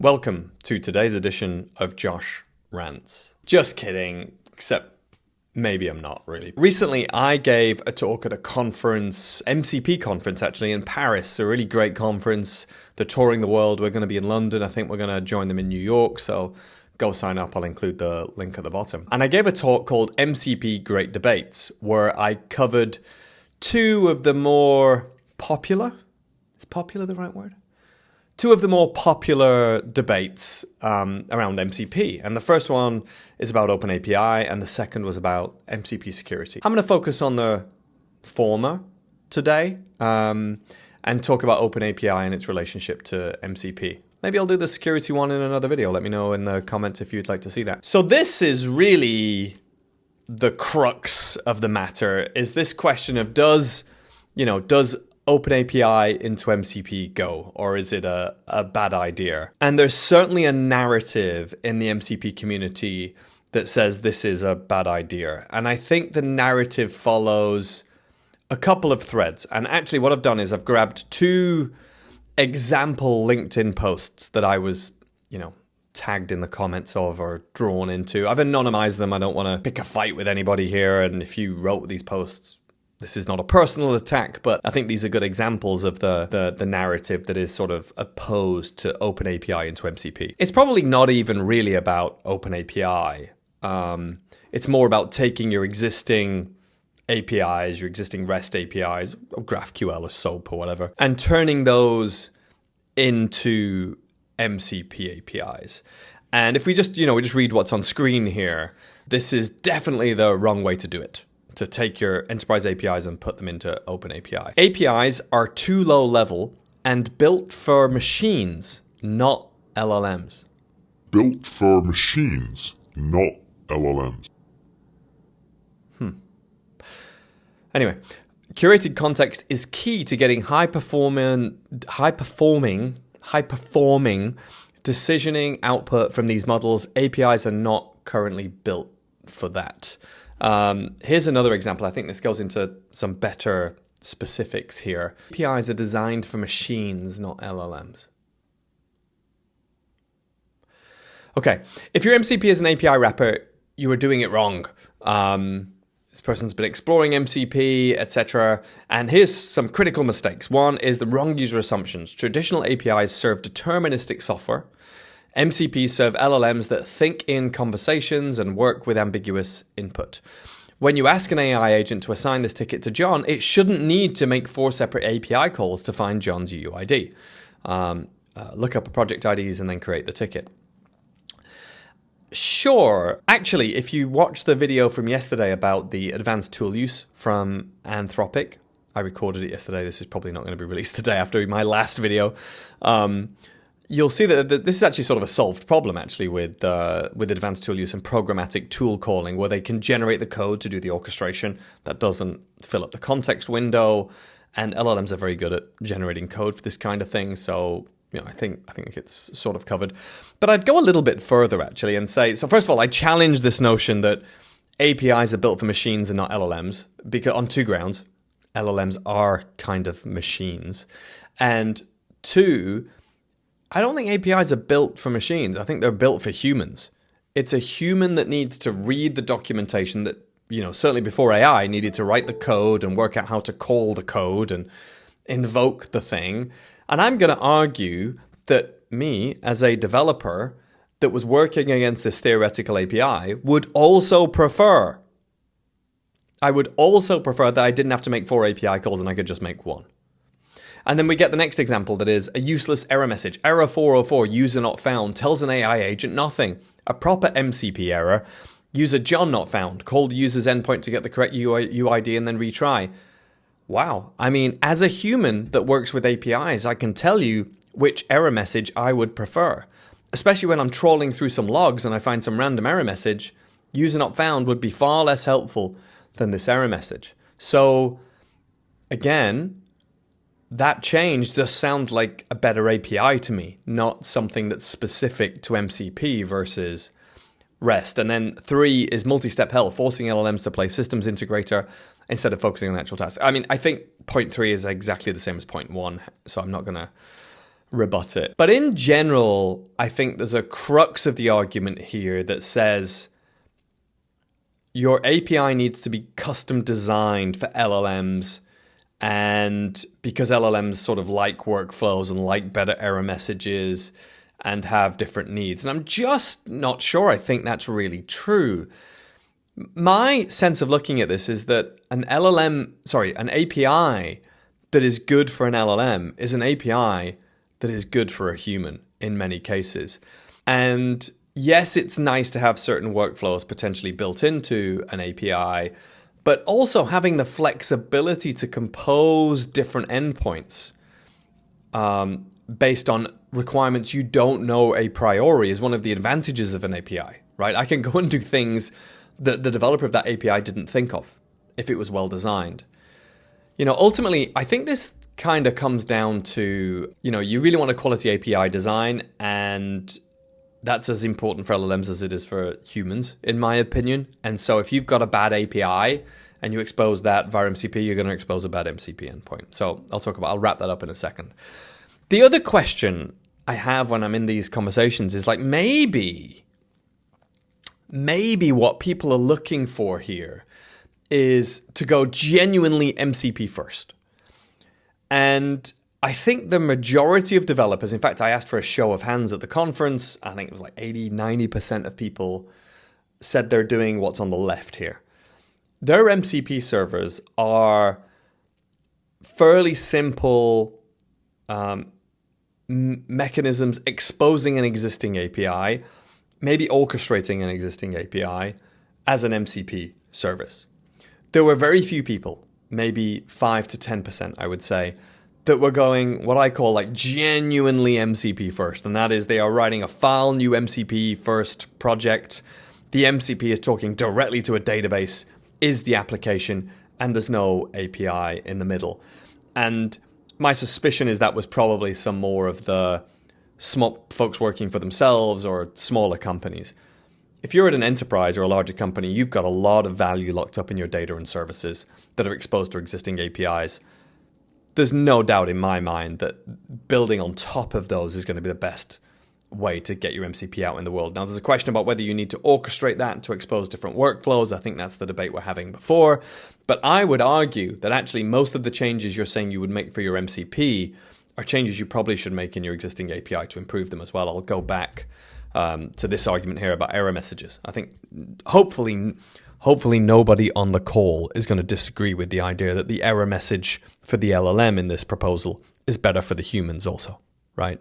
Welcome to today's edition of Josh Rants. Just kidding, except maybe I'm not really. Recently, I gave a talk at a conference, MCP conference actually, in Paris. A really great conference. They're touring the world. We're going to be in London. I think we're going to join them in New York. So go sign up. I'll include the link at the bottom. And I gave a talk called MCP Great Debates, where I covered two of the more popular, is popular the right word? Two of the more popular debates around MCP. And the first one is about OpenAPI, and the second was about MCP security. I'm going to focus on the former today and talk about OpenAPI and its relationship to MCP. Maybe I'll do the security one in another video. Let me know in the comments if you'd like to see that. So this is really the crux of the matter, is this question of does OpenAPI into MCP go, or is it a bad idea? And there's certainly a narrative in the MCP community that says this is a bad idea. And I think the narrative follows a couple of threads. And actually what I've done is I've grabbed two example LinkedIn posts that I was, tagged in the comments of or drawn into. I've anonymized them. I don't want to pick a fight with anybody here. And if you wrote these posts, this is not a personal attack, but I think these are good examples of the narrative that is sort of opposed to OpenAPI into MCP. It's probably not even really about OpenAPI. It's more about taking your existing APIs, your existing REST APIs, or GraphQL or SOAP or whatever, and turning those into MCP APIs. And if we just read what's on screen here, this is definitely the wrong way to do it. To take your enterprise APIs and put them into OpenAPI. APIs are too low level and built for machines, not LLMs. Built for machines, not LLMs. Anyway, curated context is key to getting high performing decisioning output from these models. APIs are not currently built for that. Here's another example. I think this goes into some better specifics here. APIs are designed for machines, not LLMs. Okay, if your MCP is an API wrapper, you are doing it wrong. This person's been exploring MCP, etc. And here's some critical mistakes. One is the wrong user assumptions. Traditional APIs serve deterministic software. MCPs serve LLMs that think in conversations and work with ambiguous input. When you ask an AI agent to assign this ticket to John, it shouldn't need to make 4 separate API calls to find John's UUID. Look up project IDs and then create the ticket. Sure. Actually, if you watch the video from yesterday about the advanced tool use from Anthropic, I recorded it yesterday. This is probably not going to be released the day after my last video. You'll see that this is actually sort of a solved problem actually with advanced tool use and programmatic tool calling, where they can generate the code to do the orchestration that doesn't fill up the context window. And LLMs are very good at generating code for this kind of thing. So, I think it's sort of covered. But I'd go a little bit further actually and say, so first of all, I challenge this notion that APIs are built for machines and not LLMs, because on two grounds. LLMs are kind of machines. And two, I don't think APIs are built for machines. I think they're built for humans. It's a human that needs to read the documentation that, certainly before AI, needed to write the code and work out how to call the code and invoke the thing. And I'm going to argue that me, as a developer that was working against this theoretical API, would also prefer that I didn't have to make 4 API calls and I could just make 1. And then we get the next example that is a useless error message. Error 404, user not found, tells an AI agent nothing. A proper MCP error, user John not found. Call the user's endpoint to get the correct UID and then retry. Wow. I mean, as a human that works with APIs, I can tell you which error message I would prefer. Especially when I'm trawling through some logs and I find some random error message, user not found would be far less helpful than this error message. So, again, that change just sounds like a better API to me, not something that's specific to MCP versus REST. And then 3 is multi-step hell, forcing LLMs to play systems integrator instead of focusing on the actual task. I mean, I think point 3 is exactly the same as point 1, so I'm not going to rebut it. But in general, I think there's a crux of the argument here that says your API needs to be custom designed for LLMs, and because LLMs sort of like workflows and like better error messages and have different needs. And I'm just not sure I think that's really true. My sense of looking at this is that an API that is good for an LLM is an API that is good for a human in many cases. And yes, it's nice to have certain workflows potentially built into an API, but also having the flexibility to compose different endpoints based on requirements you don't know a priori is one of the advantages of an API, right? I can go and do things that the developer of that API didn't think of if it was well designed. Ultimately, I think this kind of comes down to, you really want a quality API design, and that's as important for LLMs as it is for humans, in my opinion. And so if you've got a bad API and you expose that via MCP, you're going to expose a bad MCP endpoint. So I'll wrap that up in a second. The other question I have when I'm in these conversations is like, maybe what people are looking for here is to go genuinely MCP first. And I think the majority of developers, in fact, I asked for a show of hands at the conference. I think it was like 80-90% of people said they're doing what's on the left here. Their MCP servers are fairly simple mechanisms exposing an existing API, maybe orchestrating an existing API as an MCP service. There were very few people, maybe 5 to 10%, I would say, that were going what I call like genuinely MCP first. And that is they are writing a file new MCP first project. The MCP is talking directly to a database, is the application, and there's no API in the middle. And my suspicion is that was probably some more of the small folks working for themselves or smaller companies. If you're at an enterprise or a larger company, you've got a lot of value locked up in your data and services that are exposed to existing APIs. There's no doubt in my mind that building on top of those is going to be the best way to get your MCP out in the world. Now, there's a question about whether you need to orchestrate that to expose different workflows. I think that's the debate we're having before. But I would argue that actually most of the changes you're saying you would make for your MCP are changes you probably should make in your existing API to improve them as well. I'll go back to this argument here about error messages. I think hopefully nobody on the call is going to disagree with the idea that the error message for the LLM in this proposal is better for the humans also, right?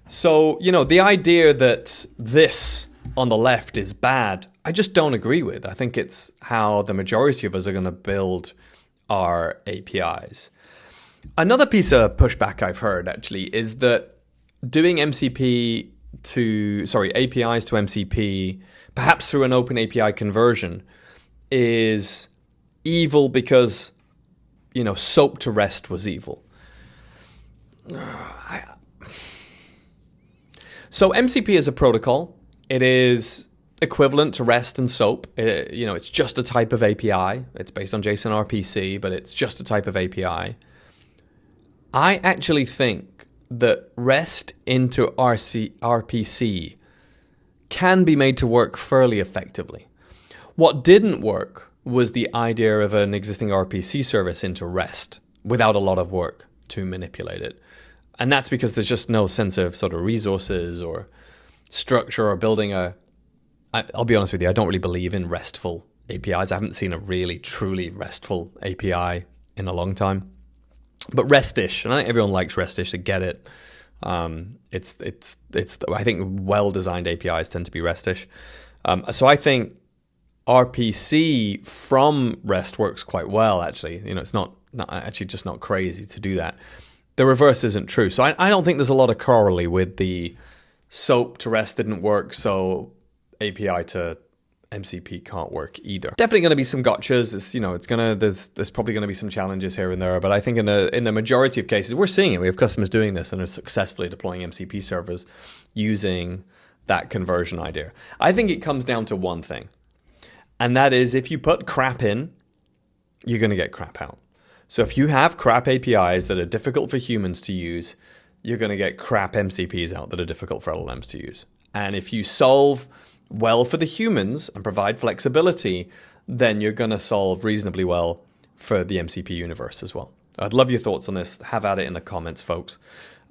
So, the idea that this on the left is bad, I just don't agree with. I think it's how the majority of us are going to build our APIs. Another piece of pushback I've heard actually is that doing APIs to MCP, perhaps through an OpenAPI conversion, is evil because, SOAP to REST was evil. So MCP is a protocol. It is equivalent to REST and SOAP. It's just a type of API. It's based on JSON RPC, but it's just a type of API. I actually think that REST into RPC can be made to work fairly effectively. What didn't work was the idea of an existing RPC service into REST without a lot of work to manipulate it. And that's because there's just no sense of sort of resources or structure or building I'll be honest with you, I don't really believe in RESTful APIs. I haven't seen a really, truly RESTful API in a long time. But REST-ish, and I think everyone likes REST-ish to get it. I think well-designed APIs tend to be REST-ish. So I think RPC from REST works quite well, actually. It's not crazy to do that. The reverse isn't true. So I don't think there's a lot of corollary with the SOAP to REST didn't work, so API to MCP can't work either. Definitely going to be some gotchas. There's probably going to be some challenges here and there, but I think in the majority of cases, we're seeing it. We have customers doing this and are successfully deploying MCP servers using that conversion idea. I think it comes down to one thing, and that is if you put crap in, you're going to get crap out. So if you have crap APIs that are difficult for humans to use, you're going to get crap MCPs out that are difficult for LLMs to use. And if you solve well for the humans and provide flexibility, then you're going to solve reasonably well for the MCP universe as well. I'd love your thoughts on this. Have at it in the comments, folks.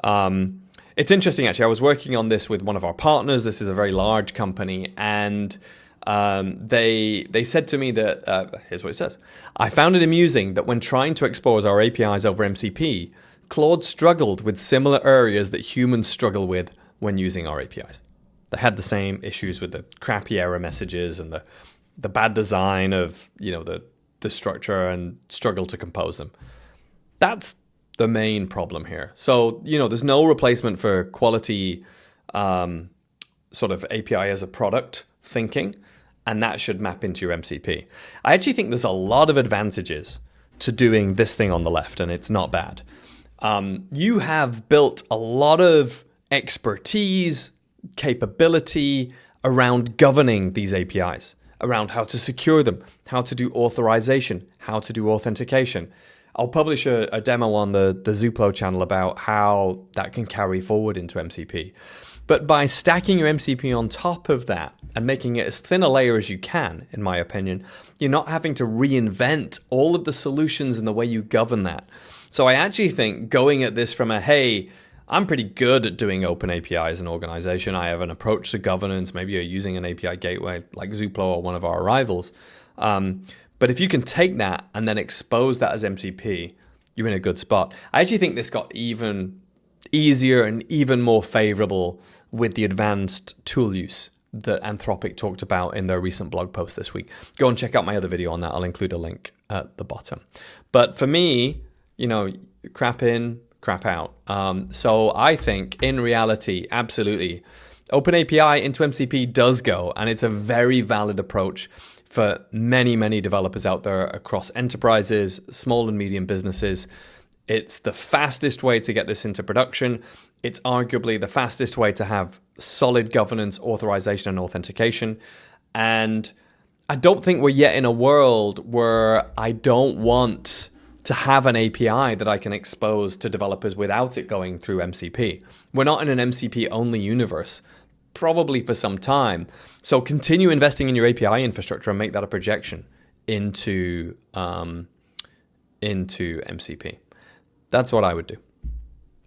It's interesting, actually. I was working on this with one of our partners. This is a very large company, and they said to me that, here's what it says. I found it amusing that when trying to expose our APIs over MCP, Claude struggled with similar areas that humans struggle with when using our APIs. They had the same issues with the crappy error messages and the bad design of, the structure, and struggle to compose them. That's the main problem here. So, there's no replacement for quality sort of API as a product thinking, and that should map into your MCP. I actually think there's a lot of advantages to doing this thing on the left, and it's not bad. You have built a lot of expertise, capability around governing these APIs, around how to secure them, how to do authorization, how to do authentication. I'll publish a demo on the Zuplo channel about how that can carry forward into MCP. But by stacking your MCP on top of that and making it as thin a layer as you can, in my opinion, you're not having to reinvent all of the solutions and the way you govern that. So I actually think going at this from hey, I'm pretty good at doing OpenAPI as an organization. I have an approach to governance. Maybe you're using an API gateway like Zuplo or one of our rivals. But if you can take that and then expose that as MCP, you're in a good spot. I actually think this got even easier and even more favorable with the advanced tool use that Anthropic talked about in their recent blog post this week. Go and check out my other video on that. I'll include a link at the bottom. But for me, crap in, crap out. So I think in reality, absolutely, OpenAPI into MCP does go, and it's a very valid approach for many, many developers out there across enterprises, small and medium businesses. It's the fastest way to get this into production. It's arguably the fastest way to have solid governance, authorization, and authentication. And I don't think we're yet in a world where I don't want to have an API that I can expose to developers without it going through MCP. We're not in an MCP-only universe, probably for some time. So continue investing in your API infrastructure and make that a projection into MCP. That's what I would do.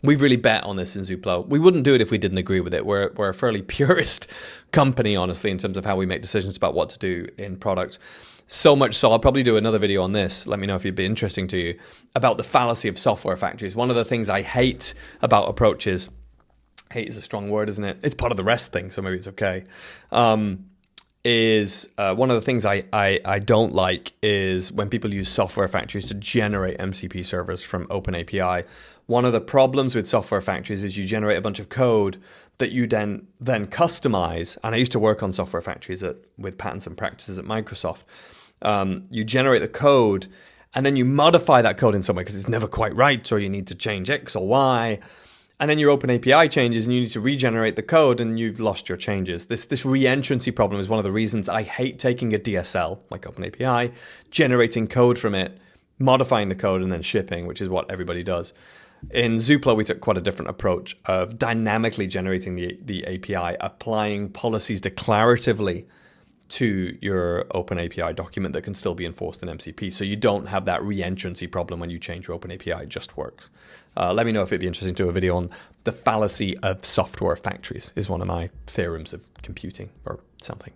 We've really bet on this in Zuplo. We wouldn't do it if we didn't agree with it. We're a fairly purist company, honestly, in terms of how we make decisions about what to do in product. So much so, I'll probably do another video on this. Let me know if it'd be interesting to you, about the fallacy of software factories. One of the things I hate about approaches, hate is a strong word, isn't it? It's part of the REST thing, so maybe it's okay. Is one of the things I don't like is when people use software factories to generate MCP servers from OpenAPI. One of the problems with software factories is you generate a bunch of code that you then customize. And I used to work on software factories with patents and practices at Microsoft. You generate the code and then you modify that code in some way because it's never quite right, or you need to change X or Y. And then your OpenAPI changes and you need to regenerate the code and you've lost your changes. This re-entrancy problem is one of the reasons I hate taking a DSL, like OpenAPI, generating code from it, modifying the code, and then shipping, which is what everybody does. In Zuplo, we took quite a different approach of dynamically generating the API, applying policies declaratively to your OpenAPI document that can still be enforced in MCP. So you don't have that re-entrancy problem when you change your OpenAPI. It just works. Let me know if it'd be interesting to do a video on the fallacy of software factories, is one of my theorems of computing or something.